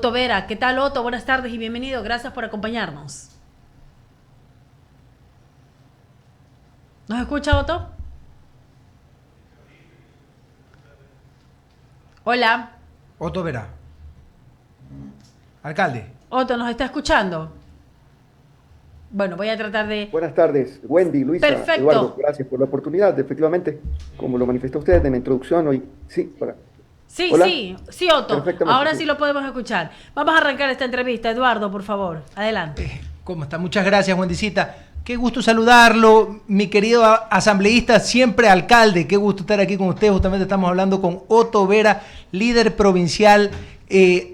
Otto Vera. ¿Qué tal, Otto? Buenas tardes y bienvenido. Gracias por acompañarnos. ¿Nos escucha, Otto? Hola. Otto Vera, alcalde. Otto, ¿nos está escuchando? Bueno, voy a tratar de... Buenas tardes, Wendy, Luisa, Eduardo, Perfecto. gracias por la oportunidad. Efectivamente, como lo manifestó usted en la introducción hoy, sí, Sí, hola, sí, sí, Otto. perfectamente, Ahora sí sí. lo podemos escuchar. Vamos a arrancar esta entrevista. Eduardo, por favor. Adelante. ¿Cómo está? Muchas gracias, Wendycita. Qué gusto saludarlo, mi querido asambleísta, siempre alcalde. Qué gusto estar aquí con usted. Justamente estamos hablando con Otto Vera, líder provincial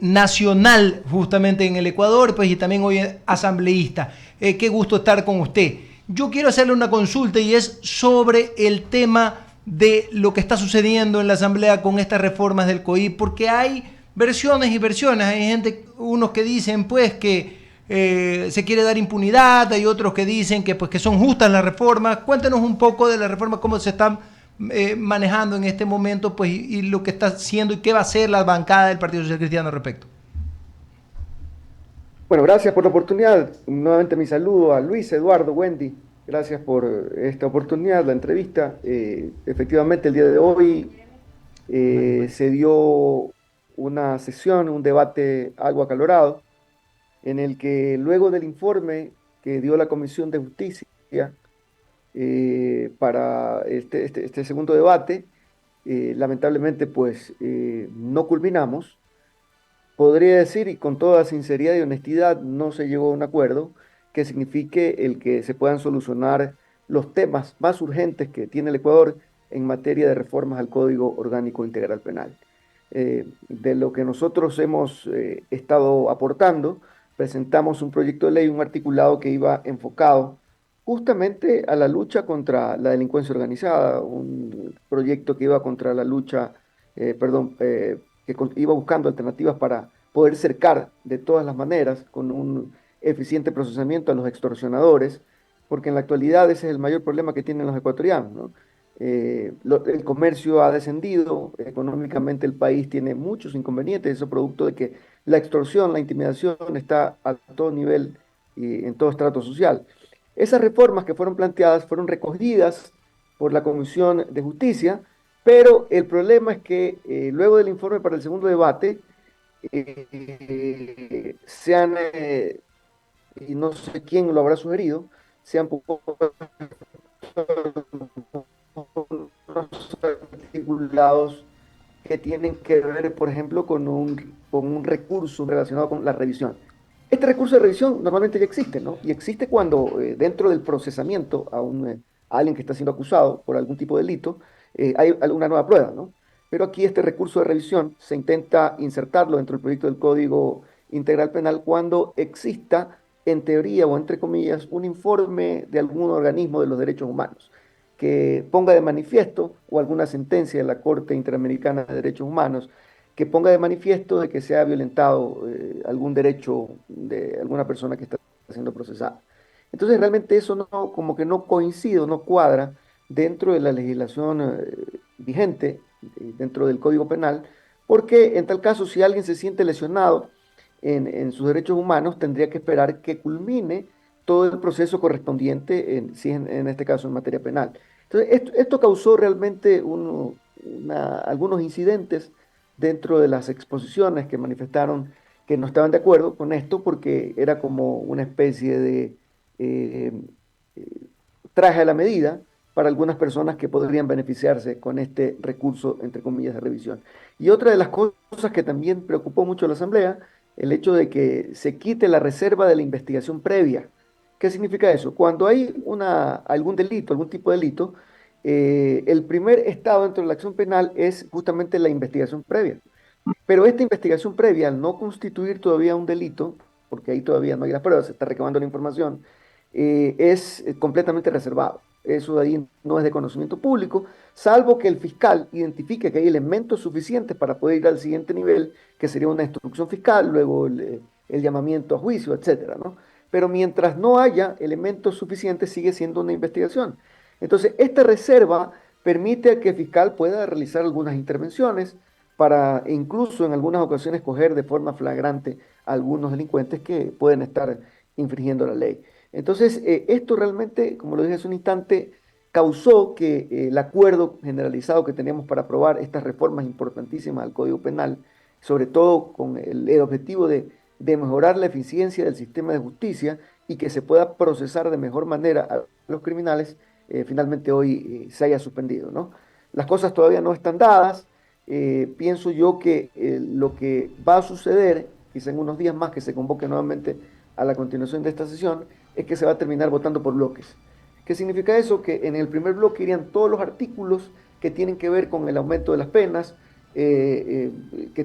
nacional justamente en el Ecuador, pues y también hoy asambleísta. Qué gusto estar con usted. Yo quiero hacerle una consulta y es sobre el tema de lo que está sucediendo en la Asamblea con estas reformas del COIP, porque hay versiones y versiones. Hay gente, unos que dicen pues que se quiere dar impunidad, hay otros que dicen que, pues, que son justas las reformas. Cuéntenos un poco de las reformas, cómo se están manejando en este momento, pues, y lo que está haciendo y qué va a hacer la bancada del Partido Social Cristiano al respecto. Bueno, gracias por la oportunidad. Nuevamente mi saludo a Luis, Eduardo, Wendy. Gracias por esta oportunidad, la entrevista. Efectivamente, el día de hoy se dio una sesión, un debate algo acalorado, en el que luego del informe que dio la Comisión de Justicia para este segundo debate, lamentablemente pues no culminamos. Podría decir, y con toda sinceridad y honestidad, no se llegó a un acuerdo que signifique el que se puedan solucionar los temas más urgentes que tiene el Ecuador en materia de reformas al Código Orgánico Integral Penal. De lo que nosotros hemos estado aportando, presentamos un proyecto de ley, un articulado que iba enfocado justamente a la lucha contra la delincuencia organizada, un proyecto que iba contra la lucha, perdón, iba buscando alternativas para poder cercar de todas las maneras con un eficiente procesamiento a los extorsionadores, porque en la actualidad ese es el mayor problema que tienen los ecuatorianos, ¿no? El comercio ha descendido, económicamente el país tiene muchos inconvenientes, eso producto de que la extorsión, la intimidación está a todo nivel y en todo estrato social. Esas reformas que fueron planteadas fueron recogidas por la Comisión de Justicia, pero el problema es que luego del informe para el segundo debate, se han, y no sé quién lo habrá sugerido, se han articulados que tienen que ver, por ejemplo, con un recurso relacionado con la revisión. Este recurso de revisión normalmente ya existe, ¿no? Y existe cuando dentro del procesamiento a alguien que está siendo acusado por algún tipo de delito, hay alguna nueva prueba, ¿no? Pero aquí este recurso de revisión se intenta insertarlo dentro del proyecto del Código Integral Penal cuando exista, en teoría o entre comillas, un informe de algún organismo de los derechos humanos que ponga de manifiesto, o alguna sentencia de la Corte Interamericana de Derechos Humanos, que ponga de manifiesto de que se ha violentado algún derecho de alguna persona que está siendo procesada. Entonces realmente eso no, como que no coincide, no cuadra dentro de la legislación vigente, dentro del Código Penal, porque en tal caso si alguien se siente lesionado en sus derechos humanos, tendría que esperar que culmine todo el proceso correspondiente, si en este caso en materia penal. Entonces, esto causó realmente algunos incidentes dentro de las exposiciones que manifestaron que no estaban de acuerdo con esto porque era como una especie de eh, eh, traje a la medida para algunas personas que podrían beneficiarse con este recurso, entre comillas, de revisión. Y otra de las cosas que también preocupó mucho a la Asamblea, el hecho de que se quite la reserva de la investigación previa. ¿Qué significa eso? Cuando hay algún delito, algún tipo de delito, el primer estado dentro de la acción penal es justamente la investigación previa. Pero esta investigación previa, al no constituir todavía un delito, porque ahí todavía no hay las pruebas, se está recabando la información, es completamente reservado. Eso de ahí no es de conocimiento público, salvo que el fiscal identifique que hay elementos suficientes para poder ir al siguiente nivel, que sería una instrucción fiscal, luego el llamamiento a juicio, etcétera, ¿no? Pero mientras no haya elementos suficientes, sigue siendo una investigación. Entonces, esta reserva permite que el fiscal pueda realizar algunas intervenciones, para incluso en algunas ocasiones coger de forma flagrante a algunos delincuentes que pueden estar infringiendo la ley. Entonces, esto realmente, como lo dije hace un instante, causó que el acuerdo generalizado que teníamos para aprobar estas reformas importantísimas al Código Penal, sobre todo con el objetivo de mejorar la eficiencia del sistema de justicia y que se pueda procesar de mejor manera a los criminales, finalmente hoy se haya suspendido, ¿no? Las cosas todavía no están dadas. Pienso yo que lo que va a suceder, quizá en unos días más que se convoque nuevamente a la continuación de esta sesión, es que se va a terminar votando por bloques. ¿Qué significa eso? Que en el primer bloque irían todos los artículos que tienen que ver con el aumento de las penas, que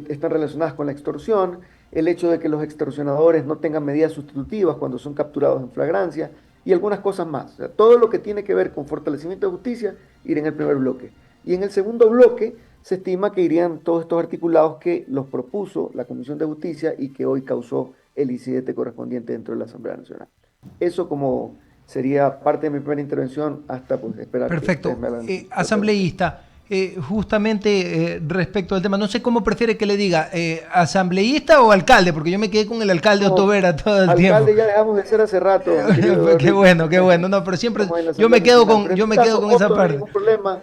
están relacionadas con la extorsión, el hecho de que los extorsionadores no tengan medidas sustitutivas cuando son capturados en flagrancia y algunas cosas más. O sea, todo lo que tiene que ver con fortalecimiento de justicia iría en el primer bloque. Y en el segundo bloque se estima que irían todos estos articulados que los propuso la Comisión de Justicia y que hoy causó el incidente correspondiente dentro de la Asamblea Nacional. Eso como sería parte de mi primera intervención hasta pues, esperar. Perfecto. Asambleísta, justamente respecto al tema, no sé cómo prefiere que le diga, asambleísta o alcalde, porque yo me quedé con el alcalde Otto Vera todo el tiempo. Alcalde ya dejamos de ser hace rato. Qué bueno, no, pero siempre yo me quedo con esa parte. No hay ningún problema,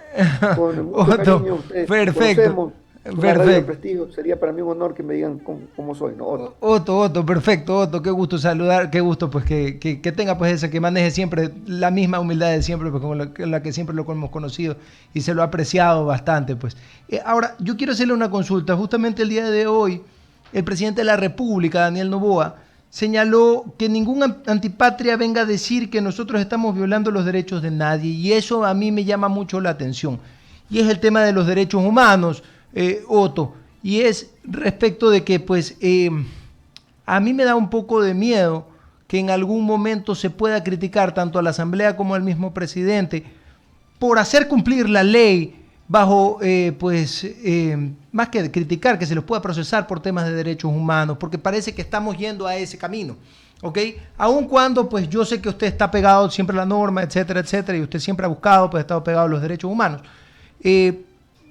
con mucho Otto, cariño, ustedes perfecto. Perfecto. Sería para mí un honor que me digan cómo soy, ¿no? Otto, perfecto, Otto, qué gusto saludar, qué gusto pues que tenga pues ese, que maneje siempre la misma humildad de siempre, pues con la que siempre lo hemos conocido y se lo ha apreciado bastante, pues. Ahora, yo quiero hacerle una consulta. Justamente el día de hoy, el presidente de la República, Daniel Noboa, señaló que ningún antipatria venga a decir que nosotros estamos violando los derechos de nadie, y eso a mí me llama mucho la atención. Y es el tema de los derechos humanos, Otto, y es respecto de que pues a mí me da un poco de miedo que en algún momento se pueda criticar tanto a la Asamblea como al mismo presidente por hacer cumplir la ley bajo, más que criticar, que se los pueda procesar por temas de derechos humanos, porque parece que estamos yendo a ese camino, ¿ok? Aun cuando pues yo sé que usted está pegado siempre a la norma, etcétera, etcétera, y usted siempre ha buscado, pues ha estado pegado a los derechos humanos.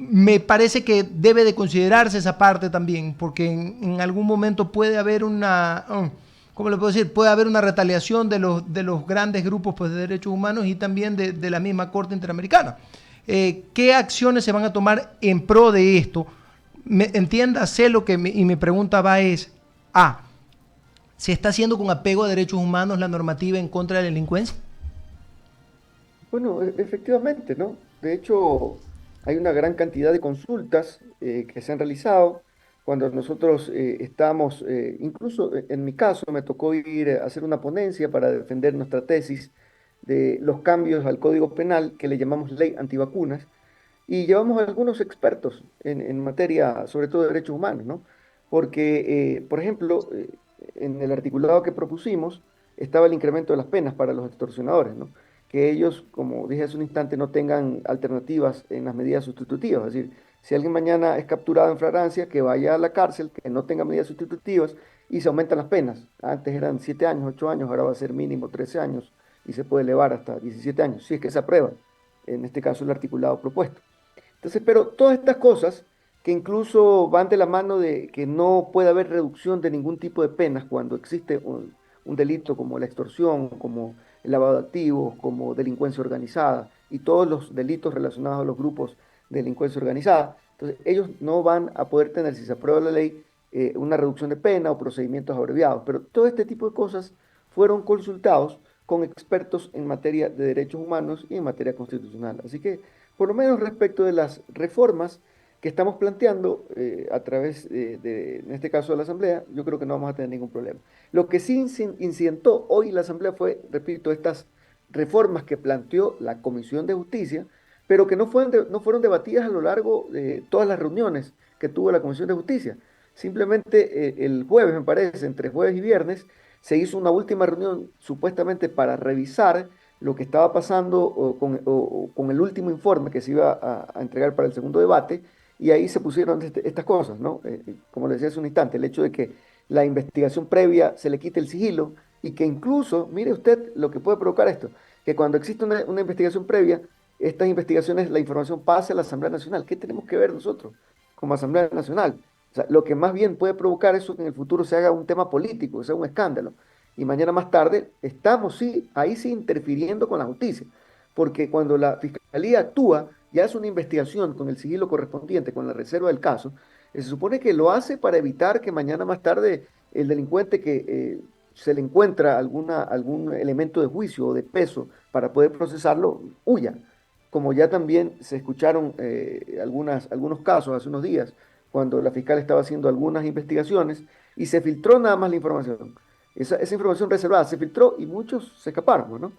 Me parece que debe de considerarse esa parte también, porque en algún momento puede haber ¿cómo le puedo decir? Puede haber una retaliación de los grandes grupos pues, de derechos humanos y también de la misma Corte Interamericana. ¿Qué acciones se van a tomar en pro de esto? Entiéndase lo que y mi pregunta va es, ¿se está haciendo con apego a derechos humanos la normativa en contra de la delincuencia? Bueno, efectivamente, ¿no? De hecho, hay una gran cantidad de consultas que se han realizado. Cuando nosotros estamos, incluso en mi caso, me tocó ir a hacer una ponencia para defender nuestra tesis de los cambios al Código Penal que le llamamos ley antivacunas, y llevamos a algunos expertos en materia, sobre todo de derechos humanos, ¿no? Porque, por ejemplo, en el articulado que propusimos estaba el incremento de las penas para los extorsionadores, ¿no? Que ellos, como dije hace un instante, no tengan alternativas en las medidas sustitutivas. Es decir, si alguien mañana es capturado en flagrancia, que vaya a la cárcel, que no tenga medidas sustitutivas y se aumentan las penas. Antes eran 7 años, 8 años, ahora va a ser mínimo 13 años y se puede elevar hasta 17 años, si es que se aprueba, en este caso el articulado propuesto. Entonces, pero todas estas cosas que incluso van de la mano de que no puede haber reducción de ningún tipo de penas cuando existe un delito como la extorsión, como el lavado de activos, como delincuencia organizada y todos los delitos relacionados a los grupos de delincuencia organizada. Entonces, ellos no van a poder tener, si se aprueba la ley, una reducción de pena o procedimientos abreviados. Pero todo este tipo de cosas fueron consultados con expertos en materia de derechos humanos y en materia constitucional. Así que, por lo menos respecto de las reformas que estamos planteando a través en este caso de la Asamblea, yo creo que no vamos a tener ningún problema. Lo que sí incidentó hoy la Asamblea fue, repito, estas reformas que planteó la Comisión de Justicia, pero que no fueron debatidas a lo largo de todas las reuniones que tuvo la Comisión de Justicia. Simplemente el jueves, me parece, entre jueves y viernes, se hizo una última reunión supuestamente para revisar lo que estaba pasando con el último informe que se iba a entregar para el segundo debate, y ahí se pusieron estas cosas, ¿no? Como le decía hace un instante, el hecho de que la investigación previa se le quite el sigilo y que incluso, mire usted lo que puede provocar esto, que cuando existe una investigación previa, estas investigaciones, la información pase a la Asamblea Nacional. ¿Qué tenemos que ver nosotros como Asamblea Nacional. O sea, lo que más bien puede provocar eso que en el futuro se haga un tema político, que sea un escándalo. Y mañana más tarde estamos, sí, ahí sí interfiriendo con la justicia. Porque cuando la fiscalía actúa y hace una investigación con el sigilo correspondiente, con la reserva del caso, se supone que lo hace para evitar que mañana más tarde el delincuente que se le encuentra algún elemento de juicio o de peso para poder procesarlo, huya. Como ya también se escucharon algunos casos hace unos días, cuando la fiscal estaba haciendo algunas investigaciones y se filtró nada más la información. Esa información reservada se filtró y muchos se escaparon, ¿no?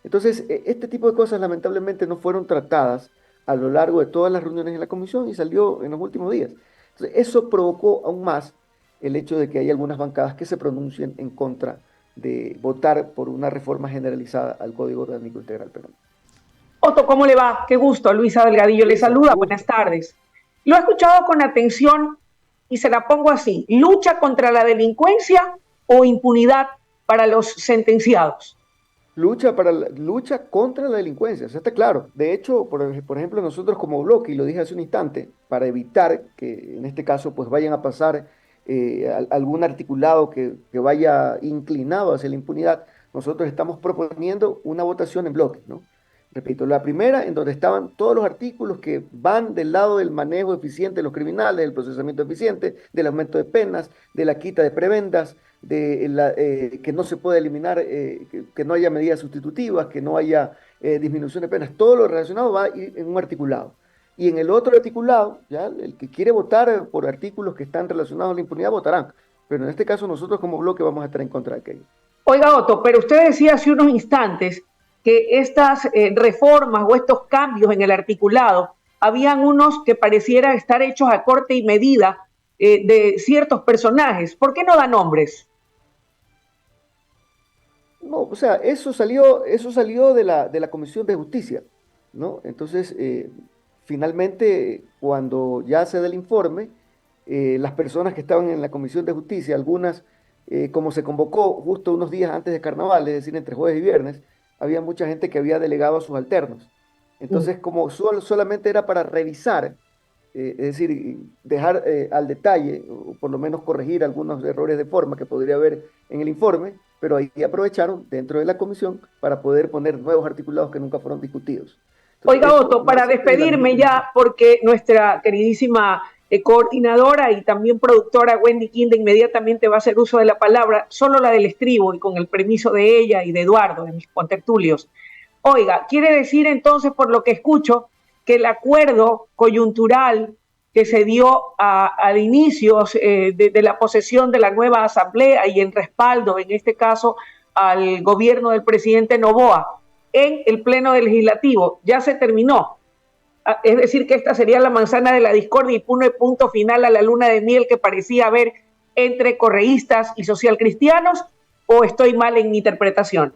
Entonces, este tipo de cosas lamentablemente no fueron tratadas a lo largo de todas las reuniones en la comisión y salió en los últimos días. Entonces, eso provocó aún más el hecho de que hay algunas bancadas que se pronuncien en contra de votar por una reforma generalizada al Código Orgánico Integral Penal. Otto, ¿cómo le va? Qué gusto, Luisa Delgadillo le saluda, buenas tardes. Lo he escuchado con atención y se la pongo así, ¿lucha contra la delincuencia o impunidad para los sentenciados? Lucha contra la delincuencia, eso está claro. De hecho, por ejemplo, nosotros como bloque, y lo dije hace un instante, para evitar que en este caso pues vayan a pasar algún articulado que vaya inclinado hacia la impunidad, nosotros estamos proponiendo una votación en bloque, ¿no? Repito, la primera en donde estaban todos los artículos que van del lado del manejo eficiente de los criminales, del procesamiento eficiente, del aumento de penas, de la quita de prebendas, que no se puede eliminar, que no haya medidas sustitutivas, que no haya disminución de penas. Todo lo relacionado va a ir en un articulado. Y en el otro articulado, ya el que quiere votar por artículos que están relacionados a la impunidad votarán. Pero en este caso nosotros como bloque vamos a estar en contra de aquello. Oiga, Otto, pero usted decía hace unos instantes que estas reformas o estos cambios en el articulado, habían unos que pareciera estar hechos a corte y medida de ciertos personajes. ¿Por qué no da nombres? No, o sea, eso salió de la Comisión de Justicia, ¿no? Entonces, finalmente, cuando ya se da el informe, las personas que estaban en la Comisión de Justicia, algunas, como se convocó justo unos días antes de Carnaval, es decir, entre jueves y viernes, había mucha gente que había delegado a sus alternos. Entonces, como solamente era para revisar, es decir, dejar al detalle, o por lo menos corregir algunos errores de forma que podría haber en el informe, pero ahí aprovecharon dentro de la comisión para poder poner nuevos articulados que nunca fueron discutidos. Entonces, oiga, Otto, para despedirme ya, porque nuestra queridísima coordinadora y también productora Wendy Quinda inmediatamente va a hacer uso de la palabra, solo la del estribo y con el permiso de ella y de Eduardo, de mis contertulios. Oiga, quiere decir entonces, por lo que escucho, que el acuerdo coyuntural que se dio al inicio de la posesión de la nueva asamblea y en respaldo, en este caso, al gobierno del presidente Noboa en el pleno del legislativo, ya se terminó. Es decir, que esta sería la manzana de la discordia y pone punto final a la luna de miel que parecía haber entre correístas y socialcristianos, ¿o estoy mal en mi interpretación?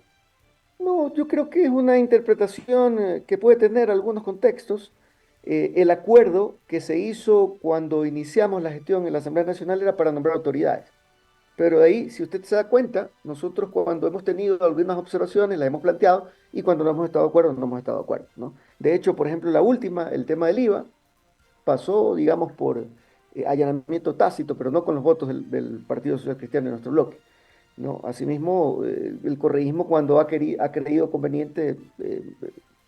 No, yo creo que es una interpretación que puede tener algunos contextos. El acuerdo que se hizo cuando iniciamos la gestión en la Asamblea Nacional era para nombrar autoridades. Pero de ahí, si usted se da cuenta, nosotros cuando hemos tenido algunas observaciones las hemos planteado y cuando no hemos estado de acuerdo, no hemos estado de acuerdo, ¿no? De hecho, por ejemplo, la última, el tema del IVA, pasó, digamos, por allanamiento tácito, pero no con los votos del Partido Social Cristiano de nuestro bloque, ¿no? Asimismo, el correísmo cuando ha creído conveniente,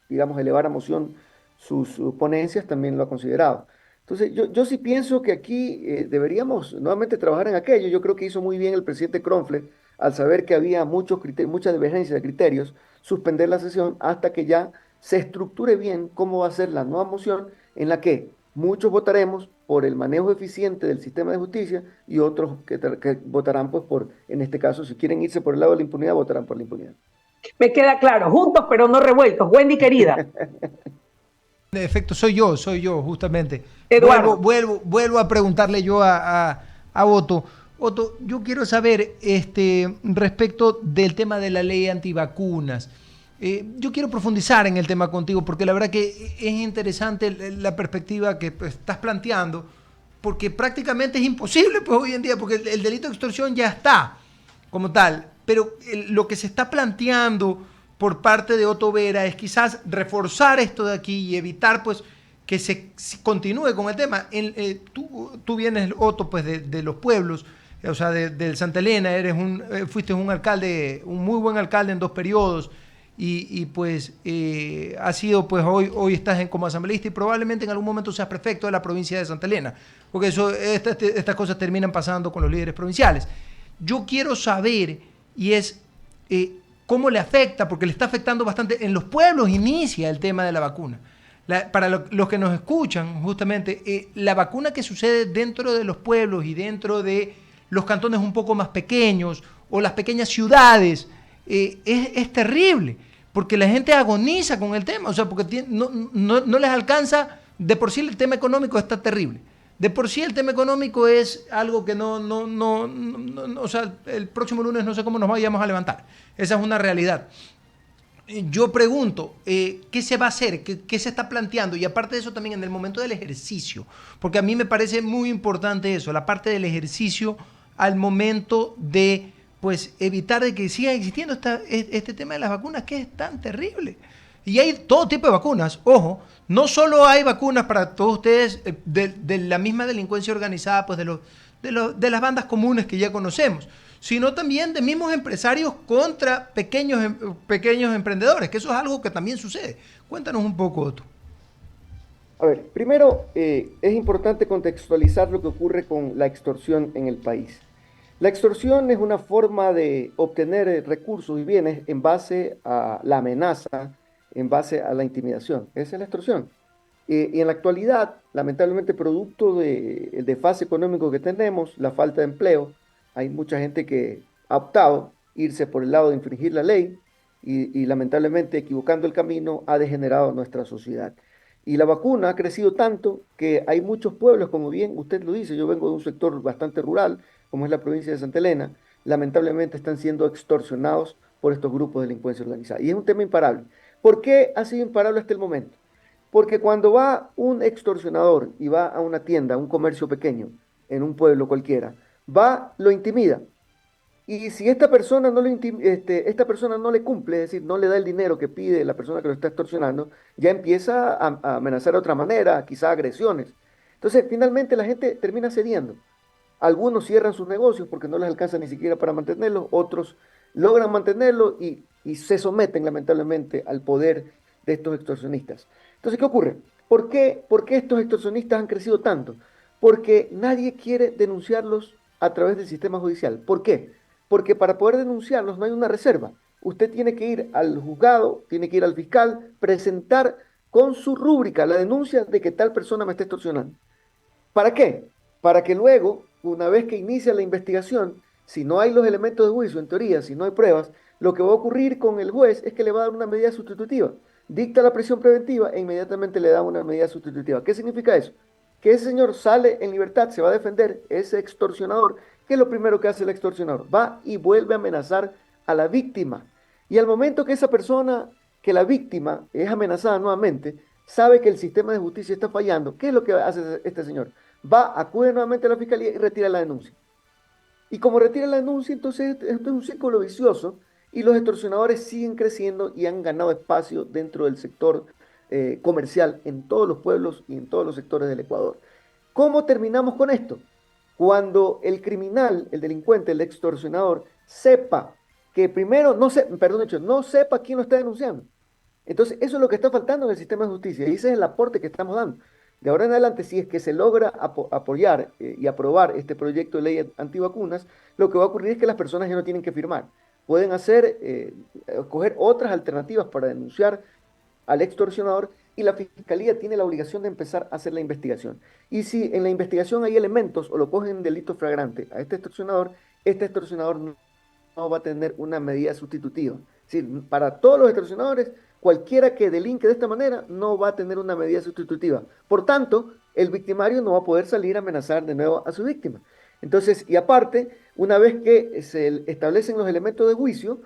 digamos, elevar a moción sus ponencias, también lo ha considerado. Entonces, yo sí pienso que aquí deberíamos nuevamente trabajar en aquello. Yo creo que hizo muy bien el presidente Kronfle al saber que había mucha divergencia de criterios, suspender la sesión hasta que ya se estructure bien cómo va a ser la nueva moción en la que muchos votaremos por el manejo eficiente del sistema de justicia y otros que votarán, pues, en este caso, si quieren irse por el lado de la impunidad, votarán por la impunidad. Me queda claro, juntos pero no revueltos. Wendy, querida. De efecto, soy yo, justamente. Eduardo. Vuelvo a preguntarle yo a Otto. Otto, yo quiero saber respecto del tema de la ley antivacunas. Yo quiero profundizar en el tema contigo porque la verdad que es interesante la perspectiva que estás planteando, porque prácticamente es imposible pues, hoy en día, porque el delito de extorsión ya está como tal, pero lo que se está planteando por parte de Otto Vera es quizás reforzar esto de aquí y evitar pues que se continúe con el tema. Tú vienes, Otto, pues de los pueblos, o sea, del Santa Elena, fuiste un alcalde, un muy buen alcalde en 2 periodos, y pues has sido, pues hoy estás como asambleísta y probablemente en algún momento seas prefecto de la provincia de Santa Elena, porque estas cosas terminan pasando con los líderes provinciales. Yo quiero saber, y es cómo le afecta, porque le está afectando bastante, en los pueblos inicia el tema de la vacuna. Para los que nos escuchan, justamente, la vacuna que sucede dentro de los pueblos y dentro de los cantones un poco más pequeños o las pequeñas ciudades, es terrible, porque la gente agoniza con el tema, o sea, porque no les alcanza. De por sí el tema económico está terrible. De por sí el tema económico es algo que o sea, el próximo lunes no sé cómo nos vayamos a levantar. Esa es una realidad. Yo pregunto, ¿qué se va a hacer? ¿Qué se está planteando? Y aparte de eso también en el momento del ejercicio, porque a mí me parece muy importante eso, la parte del ejercicio al momento de, pues, evitar de que siga existiendo este tema de las vacunas, que es tan terrible. Y hay todo tipo de vacunas, ojo, no solo hay vacunas para todos ustedes de la misma delincuencia organizada, pues de las bandas comunes que ya conocemos, sino también de mismos empresarios contra pequeños emprendedores, que eso es algo que también sucede. Cuéntanos un poco, Otto. A ver, primero es importante contextualizar lo que ocurre con la extorsión en el país. La extorsión es una forma de obtener recursos y bienes en base a la amenaza, en base a la intimidación. Esa es la extorsión. Y en la actualidad, lamentablemente, producto del desfase económico que tenemos, la falta de empleo, hay mucha gente que ha optado irse por el lado de infringir la ley y lamentablemente equivocando el camino ha degenerado nuestra sociedad. Y la vacuna ha crecido tanto que hay muchos pueblos, como bien usted lo dice, yo vengo de un sector bastante rural, como es la provincia de Santa Elena, lamentablemente están siendo extorsionados por estos grupos de delincuencia organizada. Y es un tema imparable. ¿Por qué ha sido imparable hasta el momento? Porque cuando va un extorsionador y va a una tienda, a un comercio pequeño, en un pueblo cualquiera, va, lo intimida. Y si esta persona esta persona no le cumple, es decir, no le da el dinero que pide la persona que lo está extorsionando, ya empieza a amenazar de otra manera, quizá agresiones. Entonces, finalmente la gente termina cediendo. Algunos cierran sus negocios porque no les alcanza ni siquiera para mantenerlos, otros logran mantenerlo y se someten lamentablemente al poder de estos extorsionistas. Entonces, ¿qué ocurre? ¿Por qué estos extorsionistas han crecido tanto? Porque nadie quiere denunciarlos a través del sistema judicial. ¿Por qué? Porque para poder denunciarlos no hay una reserva. Usted tiene que ir al juzgado, tiene que ir al fiscal, presentar con su rúbrica la denuncia de que tal persona me está extorsionando. ¿Para qué? Para que luego, una vez que inicia la investigación, si no hay los elementos de juicio, en teoría, si no hay pruebas, lo que va a ocurrir con el juez es que le va a dar una medida sustitutiva. Dicta la prisión preventiva e inmediatamente le da una medida sustitutiva. ¿Qué significa eso? Que ese señor sale en libertad, se va a defender, ese extorsionador. ¿Qué es lo primero que hace el extorsionador? Va y vuelve a amenazar a la víctima. Y al momento que esa persona, que la víctima es amenazada nuevamente, sabe que el sistema de justicia está fallando, ¿qué es lo que hace este señor? Va, acude nuevamente a la fiscalía y retira la denuncia. Y como retira la denuncia, entonces esto es un círculo vicioso y los extorsionadores siguen creciendo y han ganado espacio dentro del sector comercial en todos los pueblos y en todos los sectores del Ecuador. ¿Cómo terminamos con esto? Cuando el criminal, el delincuente, el extorsionador, sepa que primero, no sepa quién lo está denunciando. Entonces, eso es lo que está faltando en el sistema de justicia y ese es el aporte que estamos dando. De ahora en adelante, si es que se logra apoyar y aprobar este proyecto de ley antivacunas, lo que va a ocurrir es que las personas ya no tienen que firmar. Pueden escoger otras alternativas para denunciar al extorsionador y la fiscalía tiene la obligación de empezar a hacer la investigación. Y si en la investigación hay elementos o lo cogen en delito flagrante a este extorsionador no va a tener una medida sustitutiva. Es decir, para todos los extorsionadores, cualquiera que delinque de esta manera no va a tener una medida sustitutiva. Por tanto, el victimario no va a poder salir a amenazar de nuevo a su víctima. Entonces, y aparte, una vez que se establecen los elementos de juicio,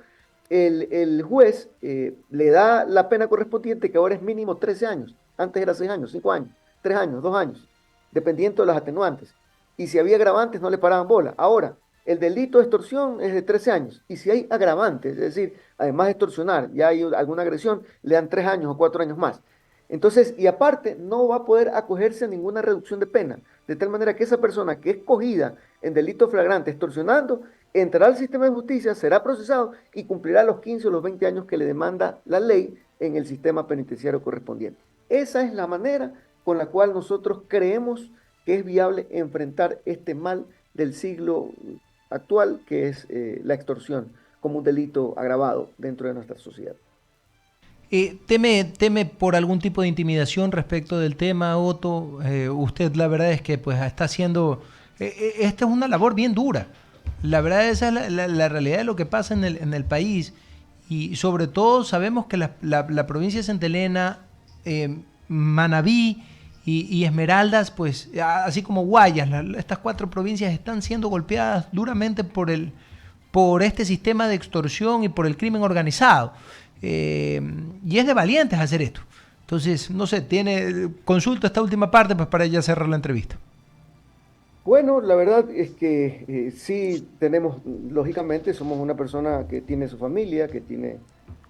el juez le da la pena correspondiente, que ahora es mínimo 13 años. Antes era 6 años, 5 años, 3 años, 2 años, dependiendo de las atenuantes. Y si había agravantes, no le paraban bola. Ahora, el delito de extorsión es de 13 años. Y si hay agravantes, es decir, además de extorsionar, ya hay alguna agresión, le dan 3 años o 4 años más. Entonces, y aparte, no va a poder acogerse a ninguna reducción de pena, de tal manera que esa persona que es cogida en delito flagrante extorsionando, entrará al sistema de justicia, será procesado y cumplirá los 15 o los 20 años que le demanda la ley en el sistema penitenciario correspondiente. Esa es la manera con la cual nosotros creemos que es viable enfrentar este mal del siglo actual, que es la extorsión como un delito agravado dentro de nuestra sociedad. ¿Teme por algún tipo de intimidación respecto del tema, Otto? Usted la verdad es que pues está haciendo... esta es una labor bien dura. La verdad esa es la realidad de lo que pasa en el país. Y sobre todo sabemos que la provincia de Santa Elena, Manabí y Esmeraldas, pues así como Guayas, estas 4 provincias están siendo golpeadas duramente por este sistema de extorsión y por el crimen organizado. Y es de valientes hacer esto. Entonces, no sé, consulta esta última parte pues para ya cerrar la entrevista. Bueno, la verdad es que sí tenemos, lógicamente, somos una persona que tiene su familia, que tiene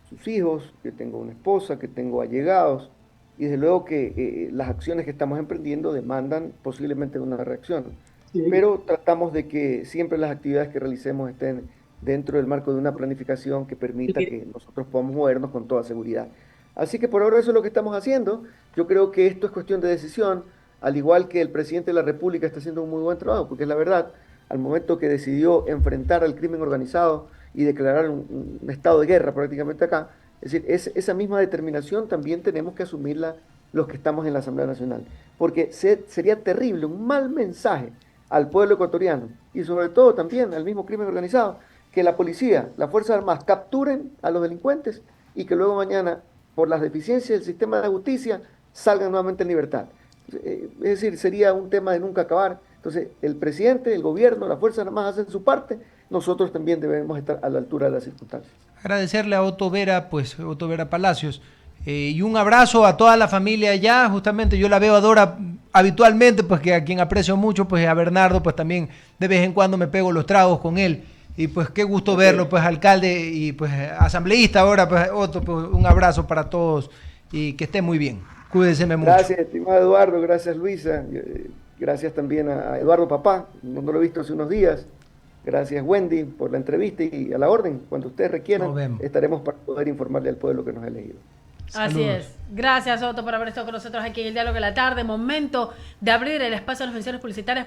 sus hijos, que tengo una esposa, que tengo allegados, y desde luego que las acciones que estamos emprendiendo demandan posiblemente una reacción. Sí. Pero tratamos de que siempre las actividades que realicemos estén dentro del marco de una planificación que permita que nosotros podamos movernos con toda seguridad. Así que por ahora eso es lo que estamos haciendo. Yo creo que esto es cuestión de decisión, al igual que el presidente de la República está haciendo un muy buen trabajo, porque es la verdad, al momento que decidió enfrentar al crimen organizado y declarar un estado de guerra prácticamente acá, es decir, esa misma determinación también tenemos que asumirla los que estamos en la Asamblea Nacional, porque sería terrible, un mal mensaje al pueblo ecuatoriano y sobre todo también al mismo crimen organizado, que la policía, las Fuerzas Armadas capturen a los delincuentes y que luego mañana, por las deficiencias del sistema de justicia, salgan nuevamente en libertad. Es decir, sería un tema de nunca acabar. Entonces, el presidente, el gobierno, las Fuerzas Armadas hacen su parte, nosotros también debemos estar a la altura de las circunstancias. Agradecerle a Otto Vera, Otto Vera Palacios, y un abrazo a toda la familia allá. Justamente yo la veo a Dora habitualmente, pues que a quien aprecio mucho, pues a Bernardo, pues también de vez en cuando me pego los tragos con él. Y pues qué gusto verlo, pues alcalde y pues asambleísta ahora, pues Otto, pues un abrazo para todos y que esté muy bien. Cuídense mucho. Gracias, estimado Eduardo, gracias Luisa, gracias también a Eduardo Papá, no lo he visto hace unos días. Gracias Wendy por la entrevista y a la orden, cuando ustedes requieran, estaremos para poder informarle al pueblo que nos ha elegido. Saludos. Así es. Gracias Otto por haber estado con nosotros aquí en el Diálogo de la Tarde. Momento de abrir el espacio a las menciones publicitarias.